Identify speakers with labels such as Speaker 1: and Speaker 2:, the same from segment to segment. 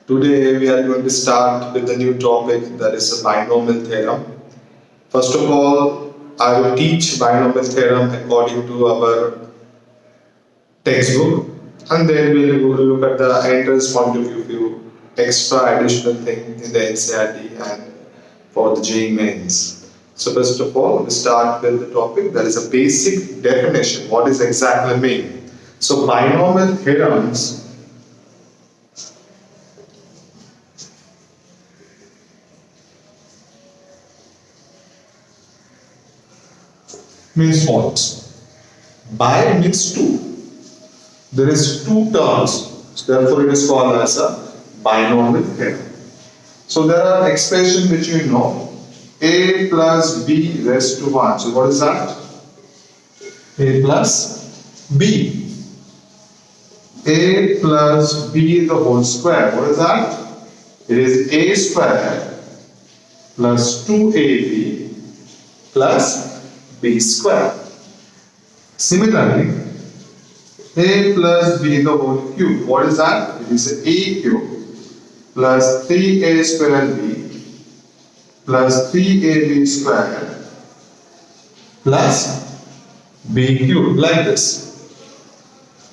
Speaker 1: Today we are going to start with the new topic, that is the binomial theorem. First of all, I will teach binomial theorem according to our textbook, and then we will look at the entrance point of view, extra additional thing in the NCERT and for the JEE mains. So first of all, we start with the topic, that is a basic definition. What does exactly mean? So binomial theorems means what? Bi means two. There is two terms, therefore it is called as a binomial theorem. So there are expressions which you know, a plus b raised to 1. So what is that? A plus b. A plus b the whole square. What is that? It is a square plus 2ab plus b square. Similarly, a plus b the whole cube. What is that? It is a cube plus 3a square b plus 3ab square plus b cube, like this.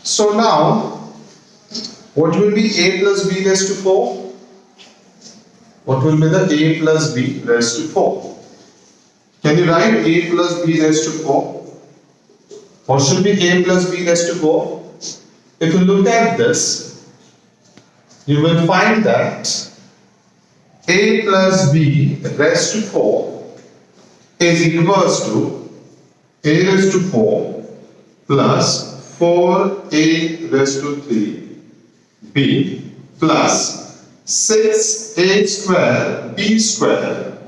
Speaker 1: So now, what will be a plus b raised to 4? What will be the a plus b raised to 4? Can you write a plus b raised to 4? What should be a plus b raised to 4? If you look at this, you will find that a plus b raised to 4 is equals to a raised to 4 plus 4a raised to 3b plus 6a square b square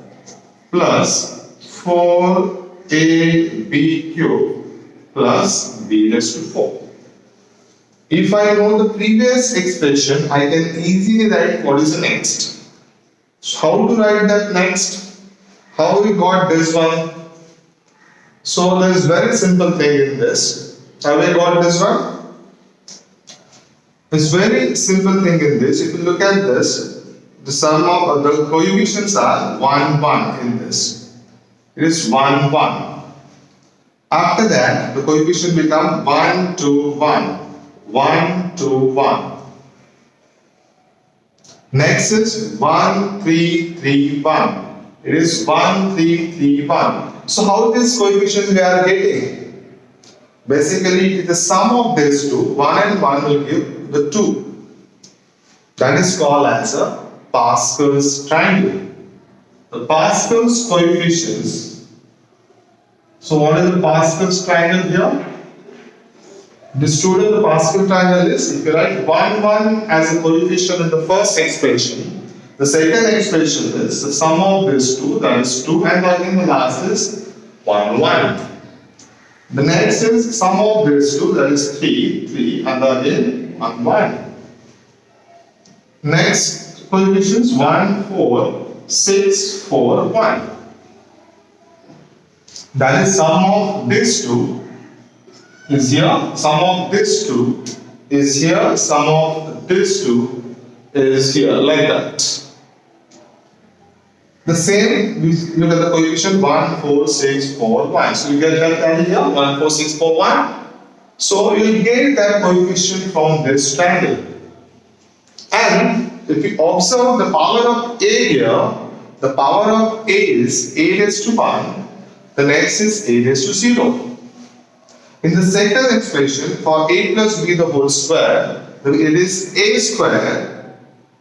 Speaker 1: plus 4ab cube plus b raised to 4. If I know the previous expression, I can easily write what is the next. So how to write that next? How we got this one? So there is very simple thing in this. Have I got this one? It's very simple thing in this. If you look at this, the sum of the coefficients are 1, 1 in this. It is 1, 1. After that, the coefficient become 1, 2, 1. 1, 2, 1. Next is 1, 3, 3, 1. It is 1, 3, 3, 1. So how this coefficient we are getting? Basically, the sum of these two, 1 and 1 will give the 2. That is called as a Pascal's triangle. The Pascal's coefficients. So what is the Pascal's triangle here? The student, the Pascal triangle is, if you write 1, 1 as a coefficient in the first expression, the second expression is the sum of these two, that is 2, and again the last is 1, 1. The next is sum of these two, that is 3, 3, and again 1, 1. Next coefficients 1, 4, 6, 4, 1. That is sum of these two is here, sum of this two is here, sum of this two is here, like that. The same, we look at the coefficient 1, 4, 6, 4, 1. So you get that value here, 1, 4, 6, 4, 1. So you will get that coefficient from this triangle. And if you observe the power of a here, the power of a is a raised to 1, the next is a raised to 0. In the second expression, for a plus b the whole square, it is a square,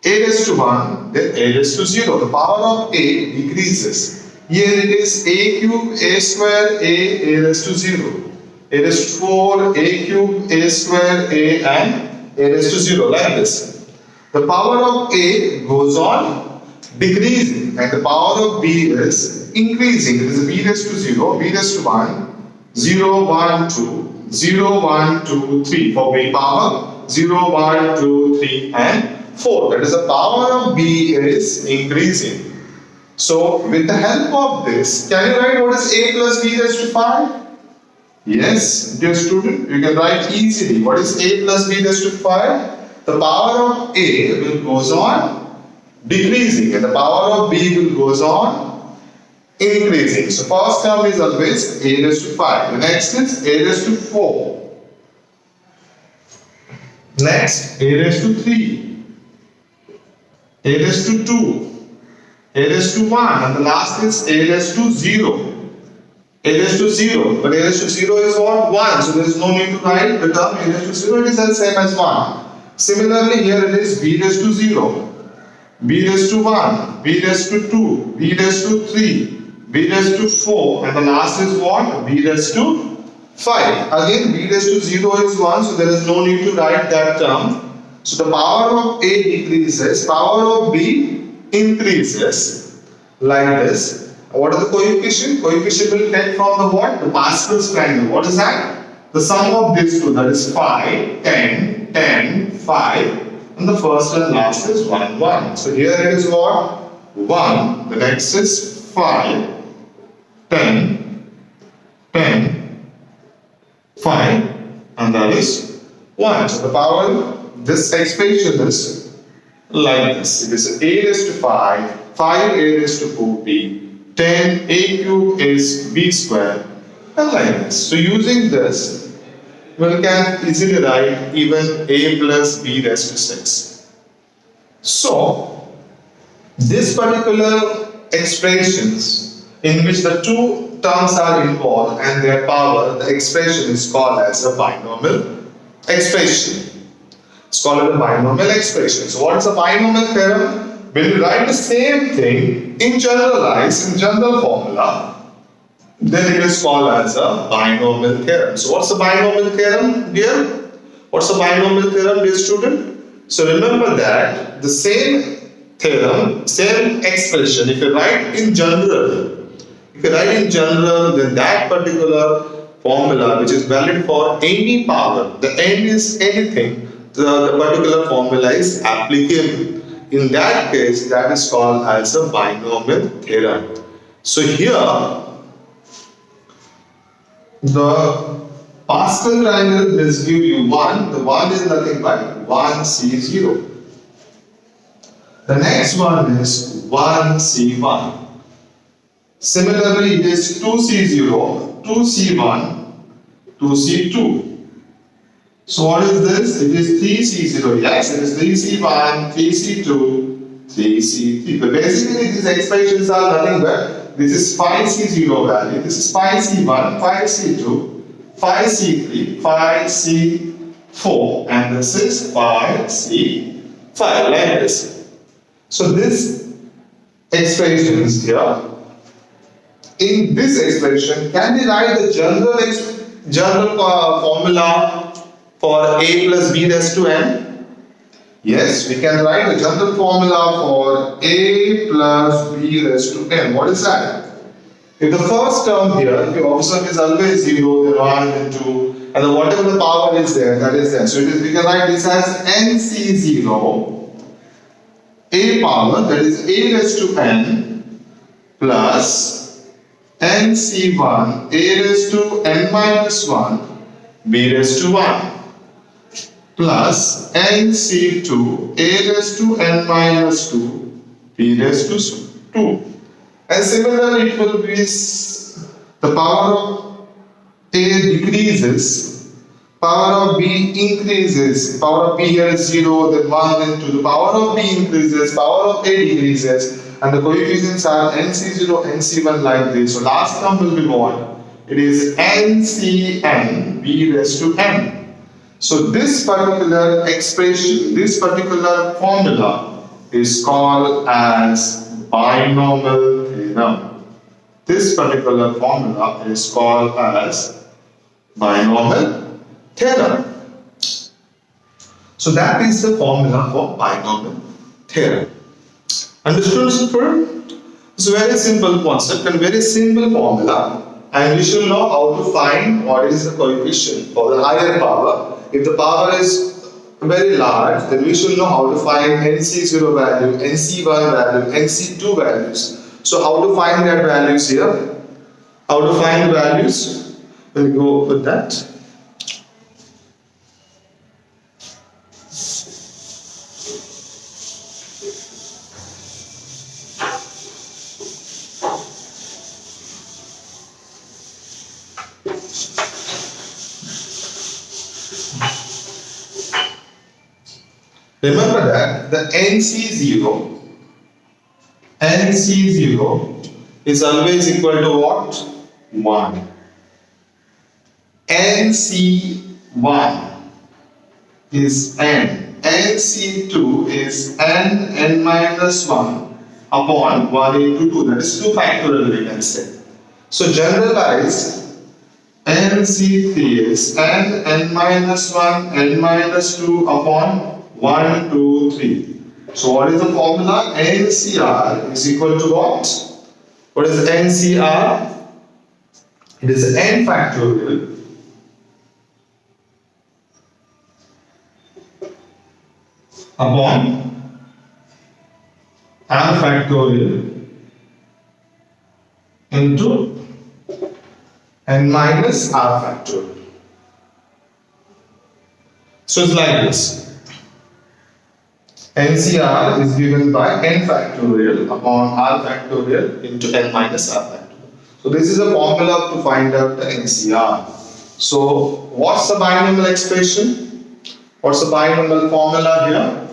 Speaker 1: a raised to 1, then a raised to 0. The power of a decreases. Here it is a cube, a square, a raised to 0. A raised to 4, a cube, a square, a, and a raised to 0, like this. The power of a goes on decreasing, and the power of b is increasing. It is b raised to 0, b raised to 1, 0, 1, 2, 0, 1, 2, 3 for b power, 0, 1, 2, 3 and 4. That is the power of b is increasing. So with the help of this, can you write what is a plus b raised to 5? Yes, dear student, you can write easily. What is a plus b raised to 5? the power of A will goes on decreasing and the power of B will goes on increasing. So first term is always A raised to 5. The next is A raised to 4. Next, A raised to 3. A raised to 2. A raised to 1. And the last is A raised to 0. A raised to 0. But A raised to 0 is what? 1. So there is no need to write the term A raised to 0. It is the same as 1. Similarly, here it is B raised to 0. B raised to 1. B raised to 2. B raised to 3. B raised to 4. And the last is what? B raised to 5. Again, B raised to 0 is 1. So there is no need to write that term. So the power of A decreases. Power of B increases. Like this. What is the coefficient? Coefficient will take from the what? The Pascal's triangle. What is that? The sum of these two, that is 5, 10, 10, 5, and the first and last is 1, 1. So here it is what? 1. The next is 5, 10, 10, 5, and that is 1. So the power, this expression is like this. It is A raised to 5, 5 A raised to 4B. 10 A cube is B square, and like this. So using this, we can easily write even A plus B raised to 6. So this particular expressions in which the two terms are involved and their power, the expression is called as a binomial expression. It's called a binomial expression. So what is a binomial theorem? When you write the same thing in general formula, then it is called as a binomial theorem. So what's the binomial theorem, dear? What's the binomial theorem, dear student? So remember that the same theorem, same expression, if you write in general, then that particular formula which is valid for any power, the n is anything, the particular formula is applicable. In that case, that is called as a binomial theorem. So here, the Pascal triangle will give you 1. The 1 is nothing but 1C0. The next one is 1C1. Similarly, it is 2C0, 2C1, 2C2. So what is this? It is 3C0. Yes, it is 3C1, 3C2, 3C3. But basically these expressions are nothing but this is 5C0 value, this is 5C1, 5C2, 5C3, 5C4, and this is 5C5, like this. So this expression is here. In this expression, can we write the general formula for A plus B raised to n? Yes, we can write the general formula for A plus B raised to n. What is that? If the first term here, if you observe, is always 0, then 1, then 2, and then whatever the power is there, that is there. So it is, we can write this as NC0, A power, that is A raised to n, plus NC1, A raised to n minus 1, B raised to 1. Plus NC2, A raised to n minus 2, B raised to 2. And similarly, it will be the power of A decreases, power of B increases, power of B here is 0, then 1, then 2. The power of B increases, power of A decreases, and the coefficients are NC0, NC1 like this. So last term will be what? It is NCn, B raised to n. So this particular expression, this particular formula is called as binomial theorem. This particular formula is called as binomial theorem. So that is the formula for binomial theorem. Understood, student? It's a very simple concept and very simple formula, and we should know how to find what is the coefficient for the higher power. If the power is very large, then we should know how to find NC0 value, NC1 value, NC2 values. So how to find that values here? How to find the values? We'll go with that. Remember that the NC0 is always equal to what? 1. NC1 is n. NC2 is n minus 1 upon 1 into 2. That is 2 factorial, we can say. So generalized NC3 is n minus 1 n minus 2 upon 1, 2, 3. So what is the formula? NCR is equal to what? What is NCR? It is n factorial upon r factorial into n minus r factorial. So it's like this. NCR is given by n factorial upon r factorial into n minus r factorial. So this is a formula to find out the NCR. So what's the binomial expression? What's the binomial formula here?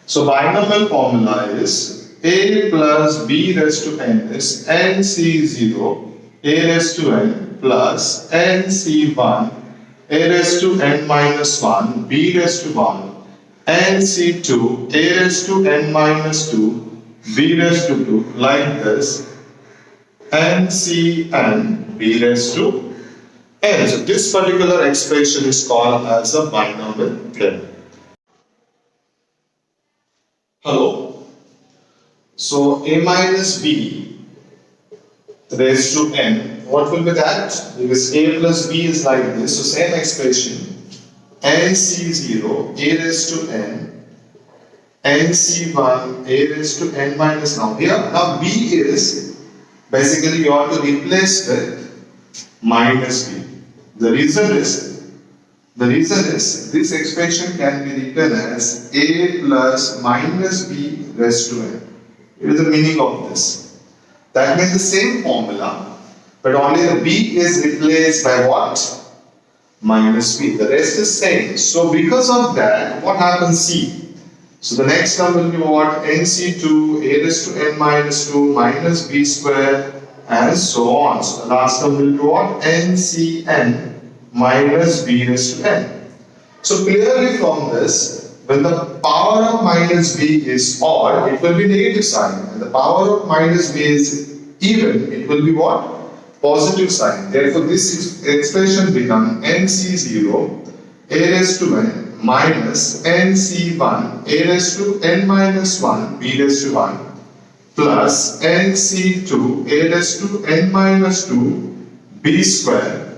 Speaker 1: So binomial formula is a plus b raised to n is nc0 a raised to n plus nc1 a raised to n minus 1 b raised to 1 nc2 a raised to n minus 2 b raised to 2 like this ncn b raised to n. So this particular expression is called as a binomial theorem. Hello. So a minus b raised to n, what will be that? Because a plus b is like this, so same expression nc0 a raised to n nc1 a raised to n minus. Now here, now b is basically you have to replace with minus b. The reason is this expression can be written as a plus minus b raised to n. It is the meaning of this. That means the same formula, but only the b is replaced by what? Minus b. The rest is same. So because of that, what happens? C. So the next term will be what? nc2 a raised to n minus 2 minus b square and so on. So the last term will be what? ncn minus b raised to n. So clearly from this, when the power of minus b is odd, it will be negative sign. When the power of minus b is even, it will be what? Positive sign. Therefore this expression becomes nc0 a raised to n minus nc1 a raised to n minus 1 b raised to 1 plus nc2 a raised to n minus 2 b square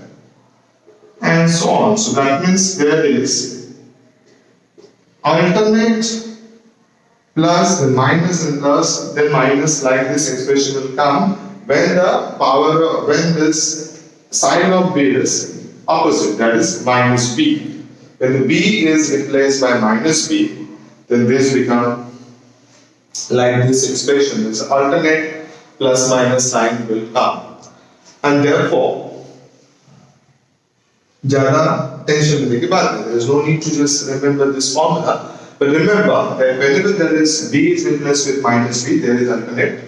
Speaker 1: and so on. So that means there is alternate plus then minus and plus then minus, like this expression will come when the power when this sign of b is opposite, that is minus b. When the b is replaced by minus b, then this becomes like this expression. This alternate plus minus sign will come, and therefore ज़्यादा tension लेने की बात नहीं. There is no need to just remember this formula, but remember that whenever there is b is replaced with minus b, there is alternate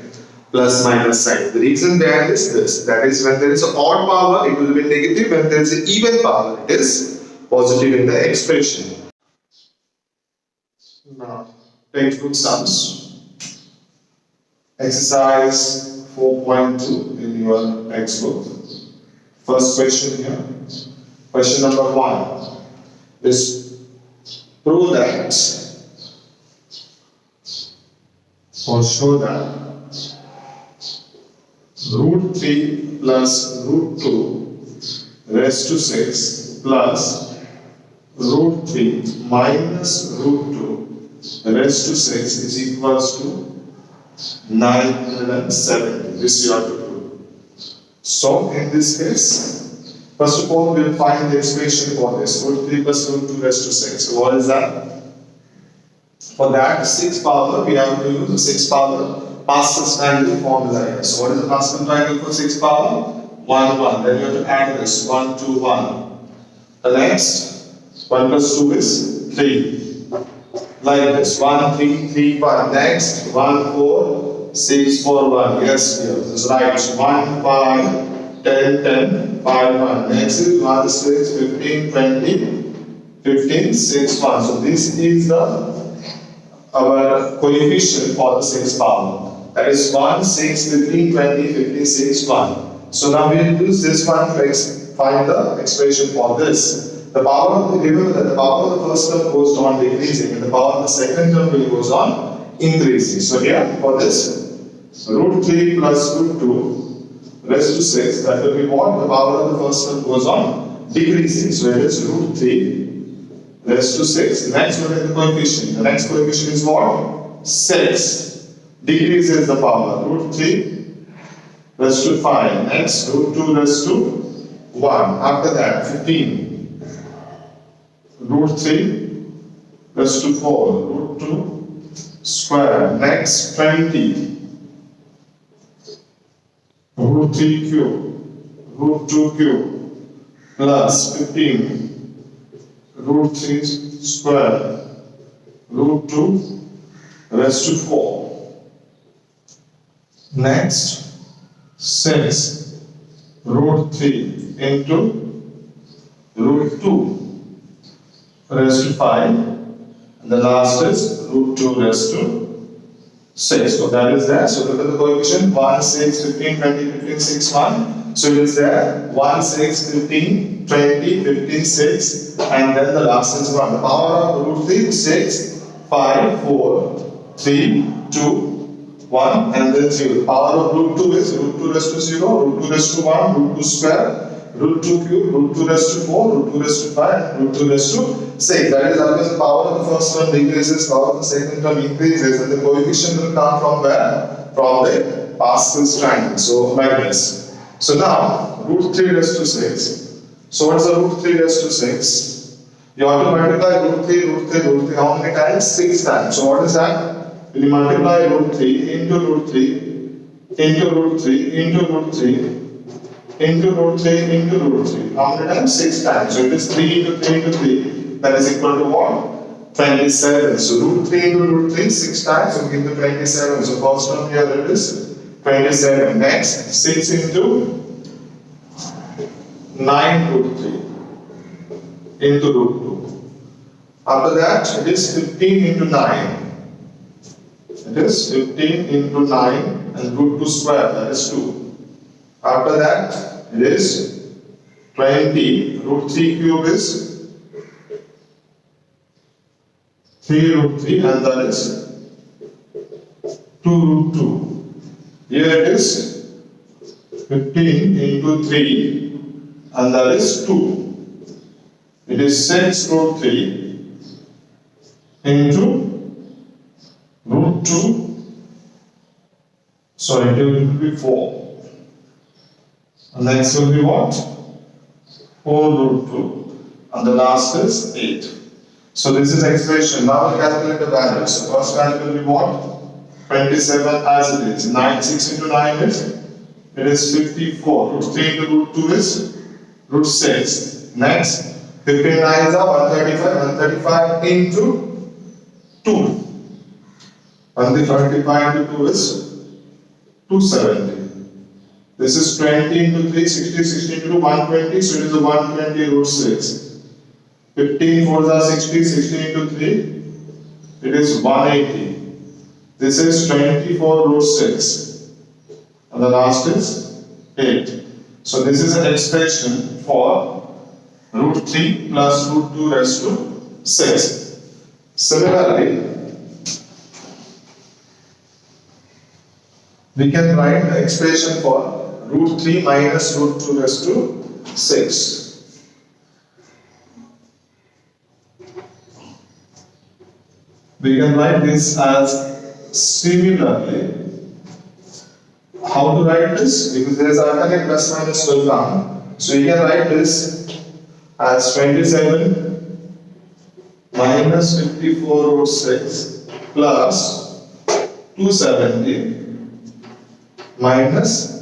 Speaker 1: plus minus sign. The reason behind is this: that is, when there is an odd power, it will be negative. When there is an even power, it is positive in the expression. Now, textbook sums. Exercise 4.2 in your textbook. First question here. Question number 1 is prove that or show that root 3 plus root 2 raised to 6 plus root 3 minus root 2 raised to 6 is equals to 970. This you have to prove. So in this case, first of all, we will find the expression for this. Root 3 plus root 2 raised to 6. So what is that? For that 6 power, we have to use the 6 power Pascal's triangle formula here. So what is the Pascal triangle for 6 power? 1, 1. Then you have to add this 1, 2, 1. The next 1 plus 2 is 3. like this. 1, 3, 3, 1. Next, 1, 4, 6, 4, 1. Yes, here. This is right. 1, 5, 10, 10, 5, 1. Next is 1, 6, 15, 20, 15, 6, 1. So this is our coefficient for the sixth power. That is 1, 6, 15, 20, 56, 1. So now we will use this one to find the expression for this. The power of the given that the power of the first term goes on decreasing and the power of the second term will goes on increasing. So here for this, root 3 plus root 2 raised to 6, that will be what? The power of the first term goes on decreasing. So it is root 3 raised to 6. Next, look at the coefficient. The next coefficient is what? 6. Decreases the power. Root 3 raised to 5. Next, root 2 raised to 1. After that, 15. Root 3 raised to 4. Root 2 square. Next, 20. Root 3 cube. Root 2 cube. Plus 15. Root 3 square. Root 2 raised to 4. Next, 6 root 3 into root 2 raised to 5, and the last is root 2 raised to 6. So that is there. So look at the coefficient 1, 6, 15, 20, 15, 6, 1. So it is there 1, 6, 15, 20, 15, 6, and then the last is 1. The power of root 3 is 6, 5, 4, 3, 2, 1 and then 0. The power of root 2 is root 2 raised to 0, root 2 raised to 1, root 2 square, root 2 cube, root 2 raised to 4, root 2 raised to 5, root 2 raised to 6. That is always the power of the first term decreases, power of the second term increases, and the coefficient will come from where? From the Pascal's triangle. So like this. So now root 3 raised to 6. So what is the root 3 raised to 6? You have to multiply root 3, root 3, root 3. How many times? 6 times. So what is that? When you multiply root 3 into root 3 into root 3 into root 3 into root 3 into root 3. How many times? 6 times. So it is 3 into 3 into 3. That is equal to what? 27. So root 3 into root 3 6 times. So we give the 27. So first one here it is 27. Next 6 into 9 root 3 into root 2. After that it is 15 into 9. It is 15 into 9 and root 2 square, that is 2. After that, it is 20. Root 3 cube is 3 root 3 and that is 2 root 2. Here it is 15 into 3 and that is 2. It is 6 root 3 into root 2, sorry, it will be 4. And next will be what? 4 root 2. And the last is 8. So this is expression. Now we calculate the values. So first value will be what? 27 as it is. 9, 6 into 9 is? It is 54. Root 3 into root 2 is? Root 6. Next, 59 is 135. 135 into 2. 135 into 2 is 270. This is 20 into 3, 60, 60 into 2, 120, so it is a 120 root 6. 15 4s are 60, 60 into 3, it is 180. This is 24 root 6. And the last is 8. So this is an expression for root 3 plus root 2 raised to 6. Similarly, we can write the expression for root 3 minus root 2 raised to 6. We can write this as similarly. How to write this? Because there is alternate plus minus will come. So you can write this as 27 minus 54 root 6 plus 270 minus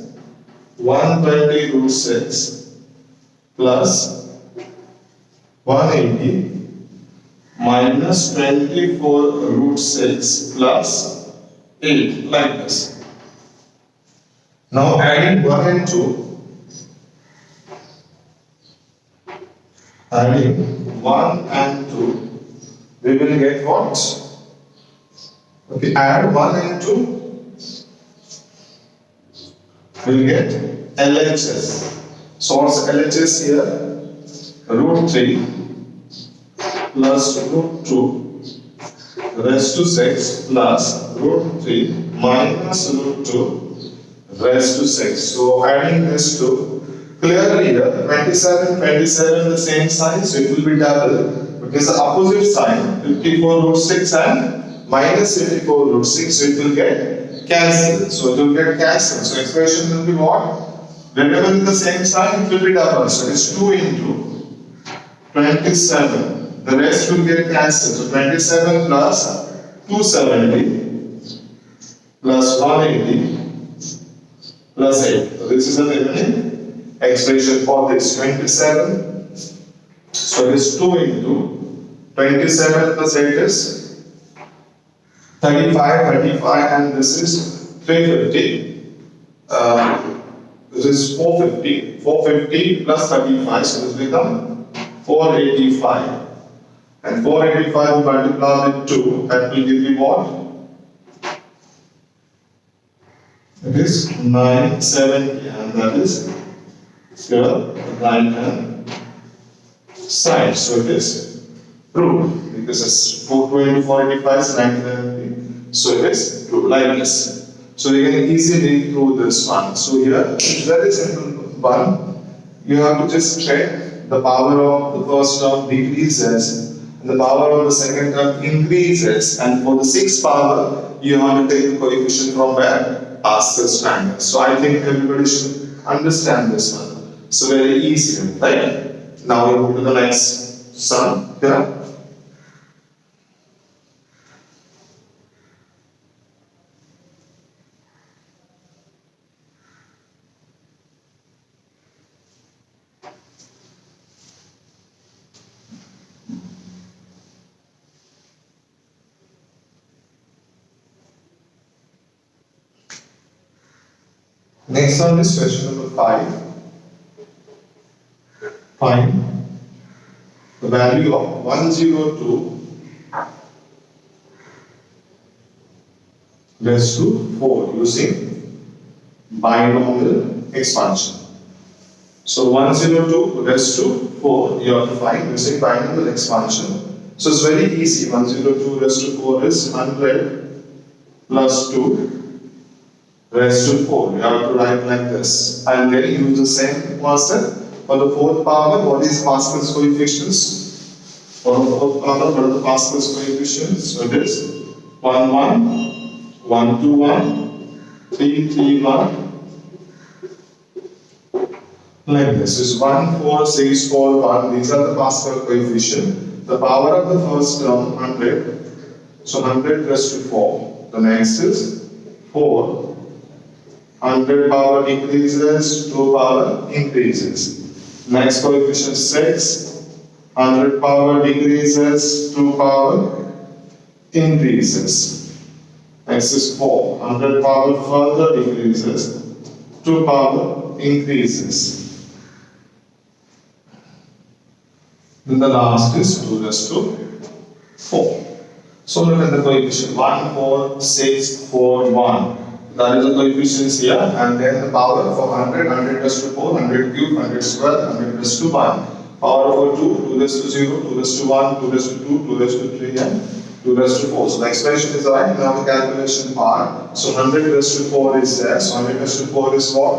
Speaker 1: 120 root 6 plus 180 minus 24 root 6 plus 8, like this. Now adding 1 and 2, adding 1 and 2, we will get what? Okay, add 1 and 2, we will get LHS. So what's LHS here? Root 3 plus root 2 raised to 6 plus root 3 minus root 2 raised to 6. So adding this to, clearly here 27 the same sign, so it will be double because the opposite sign 54 root 6 and minus 54 root 6, so it will get cancelled. So it will get cancelled. So expression will be what? Whenever it's the same sign, it will be double. So it's 2 into 27. The rest will get cancelled. So 27 plus 270 plus 180 plus 8. So this is the remaining expression for this 27. So it is 2 into 27 plus 8 is 35, and this is 350. This is 450. 450 plus 35, so this becomes 485. And 485 multiplied with 2, that will give you what? It is 970, and that is your right hand side. So it is proved because it's 420 485 is 970. So it is proved like this. So you can easily prove this one. So here it's very simple one. You have to just check the power of the first term decreases. The power of the second term increases, and for the sixth power, you have to take the coefficient from where? Pascal standard. So I think everybody should understand this one. So very easy, right? Now we move to the next sum. Yeah. Next one is question number 5. Find the value of 102 raised to 4 using binomial expansion. So 102 raised to 4 you have to find using binomial expansion. So it's very easy. 102 raised to 4 is 100 plus 2 raised to 4. You have to write like this. And then use the same concept for the fourth power. What is Pascal's coefficients? For the fourth power, what are the Pascal's coefficients? So it is 1, 1, 1, 2, 1, 3, 3, 1. Like this. Is 1, 4, 6, 4, 1. These are the Pascal coefficients. The power of the first term 100. So 100 raised to 4. The next is 4. 100 power increases, 2 power increases. Next coefficient 6. 100 power decreases, 2 power increases. Next is 4. 100 power further decreases, 2 power increases. Then the last is 2 raised to 4. So look at the coefficient 1, 4, 6, 4, 1. That is the coefficients here, and then the power for 100, 100 raised to 4, 100 cube, 100 square, 100 raised to 1. Power for 2, 2 raised to 0, 2 raised to 1, 2 raised to 2, 2 raised to 3, and 2 raised to 4. So the expression is right. Now the calculation part. So 100 raised to 4 is there. So 100 raised to 4 is what?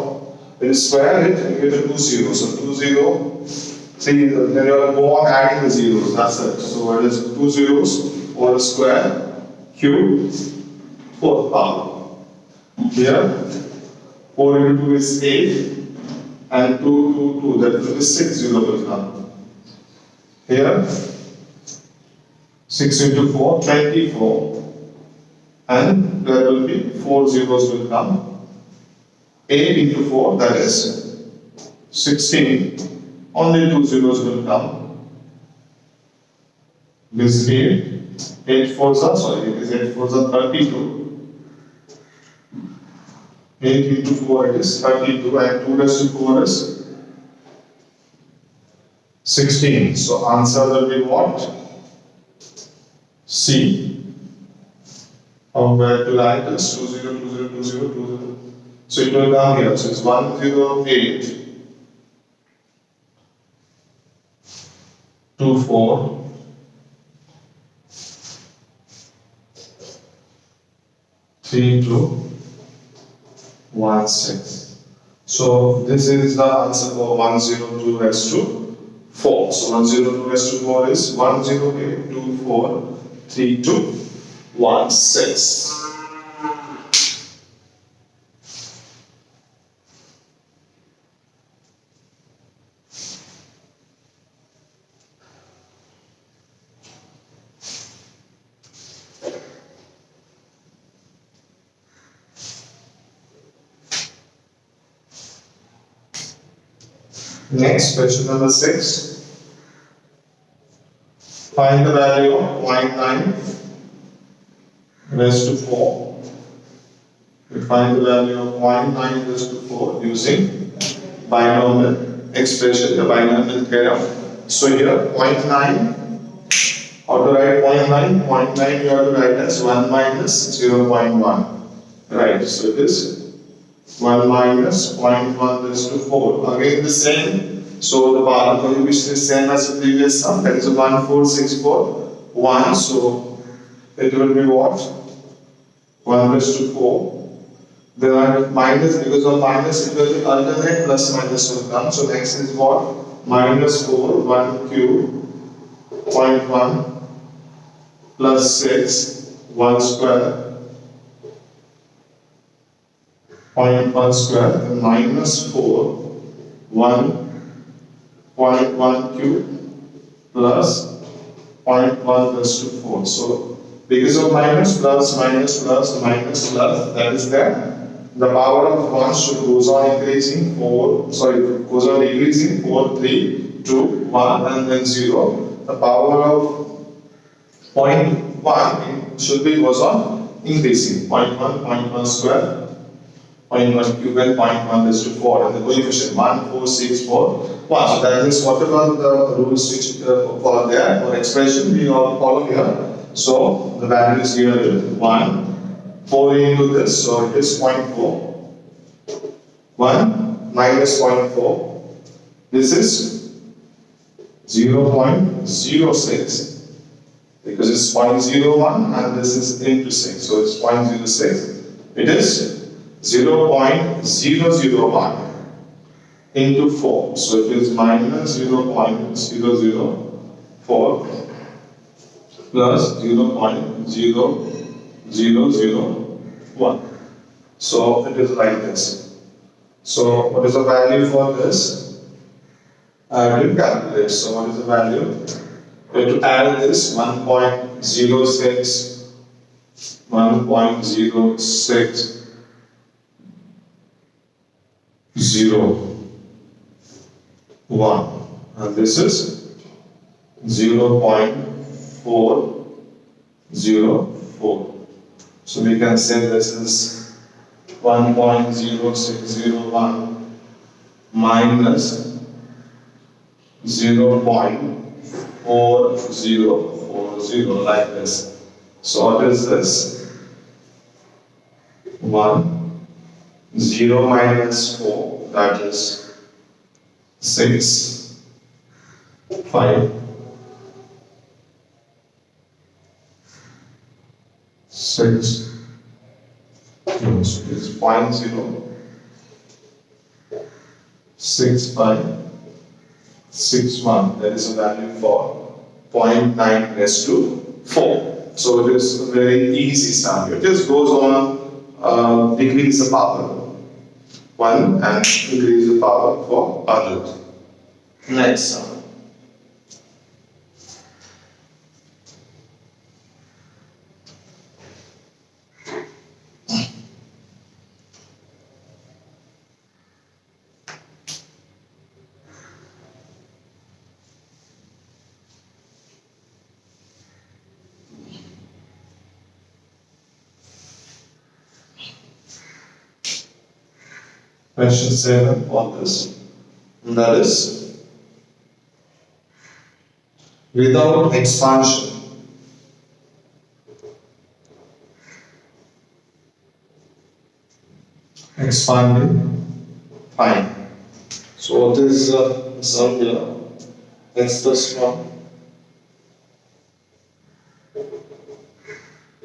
Speaker 1: When you square it, you get a 2 zeros. So 2 0, 3, then you go on adding the zeros. That's it. So it is 2 zeros over square, cube, 4th power. Here 4 into 2 is 8 and 2, 2, 2, that will be 6 0 will come. Here 6 into 4, 24, and there will be 4 zeros will come. 8 into 4, that is 16, only 2 zeros will come. This 8 fours are, sorry, it is 8 fours are 32. 8 into 4 it is 32 and 2 raised to 4 is 16. So answer will be what? C. How to write this? 20202020. So it will come here. So it's 108 24 3216. So this is the answer for 102 raised to 4. So 102 raised to 4 is 108 24 3216. Next, question number 6. Find the value of 0.9 raised to 4. We find the value of 0.9 raised to 4 using binomial expression, the binomial theorem. So here 0.9, how to write 0.9? 0.9 you have to write as 1 minus 0.1. Right, so it is 1 minus 0.1 raised to 4. Again the same. So the power coefficient is same as the previous sum. That is 14641. So it will be what? 1 raised to 4. There are minus, because of minus it will be alternate, plus minus will come. So next is what? Minus 4, 1 cube, 0.1 plus 6, 1 square. 0.1 square, then minus 4, 1.1 cube plus 0.1 raised to 4. So because of minus, plus, minus, plus, minus, plus, that is there. The power of 1 should goes on increasing, goes on decreasing, 4, 3, 2, 1 and then 0. The power of 0.1 should be goes on increasing, 0.1, 0.1 square, 0.1 cube and 0.1 raised to 4 and the coefficient 1, 4, 6, 4, 1. So that is whatever the rules which for there for expression we all follow here. So the value is here 1, 4 into this, so it is 0.4. 1 minus 0.4. This is 0.06 because it's 0.01 and this is into 6, so it's 0.06. It is 0.001 into 4, so it is minus 0.004 plus 0.0001. So it is like this. So what is the value for this? I have to calculate. So what is the value? We have to add this 1.06, 1.06 0.1 and this is 0.404. So we can say this is 1.0601 minus 0.4040 like this. So what is this? 0 minus 4, that is 6, 5, 6, no, so it's 0.06561. That is a value for 0.9 raised to 4. So it is a very easy sum. It just goes on decrease the power 1 and increase the power for other. Next sum. Question 7 on this. And that is without expansion. Expanding, fine. So what is the sum here? X plus 1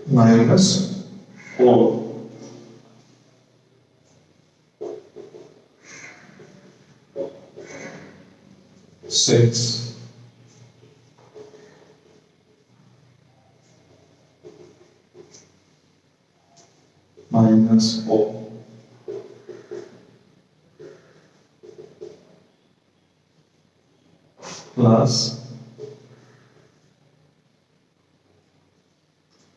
Speaker 1: minus 4 6 minus 4 plus.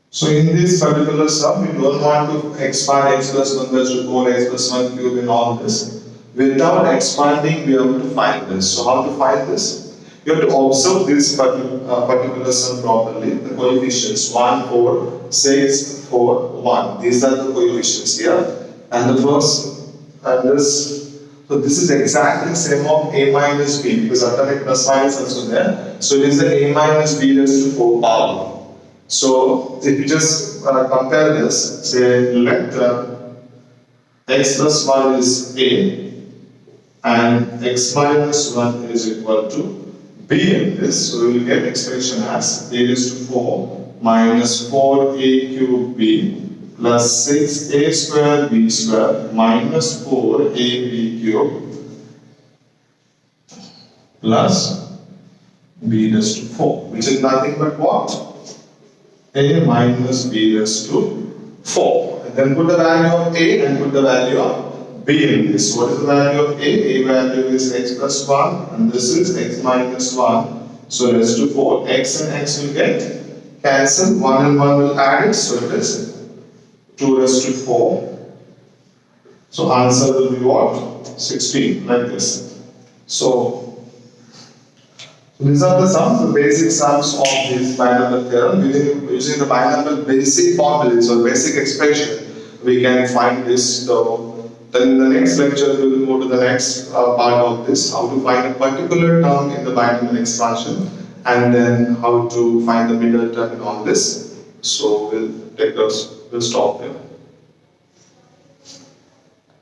Speaker 1: So in this particular sum, we don't want to expand x plus 1 plus 4, x plus 1 cube and all this. Without expanding, we have to find this. So how to find this? You have to observe this particular sum properly. The coefficients 1, 4, 6, 4, 1. These are the coefficients here. And the first, and this. So this is exactly same of a minus b because atomic plus minus also there. So it is the a minus b raised to 4 power. So if you just compare this, say let x plus 1 is a and x minus 1 is equal to b in this. So we will get expression as a raised to 4 minus 4a cube b plus 6a square b square minus 4ab cube plus b raised to 4, which is nothing but what? A minus b raised to 4. And then put the value of a and put the value of b in this. What is the value of a? A value is x plus 1 and this is x minus 1. So raised to 4. X and x will get cancelled. 1 and 1 will add it. So it is 2 raised to 4. So answer will be what? 16, like this. So these are the sums, the basic sums of this binomial theorem. Using the binomial basic formulas or basic expression, we can find this. So then in the next lecture, we will move to the next part of this, how to find a particular term in the binomial expansion, and then how to find the middle term in all this. So we'll stop here.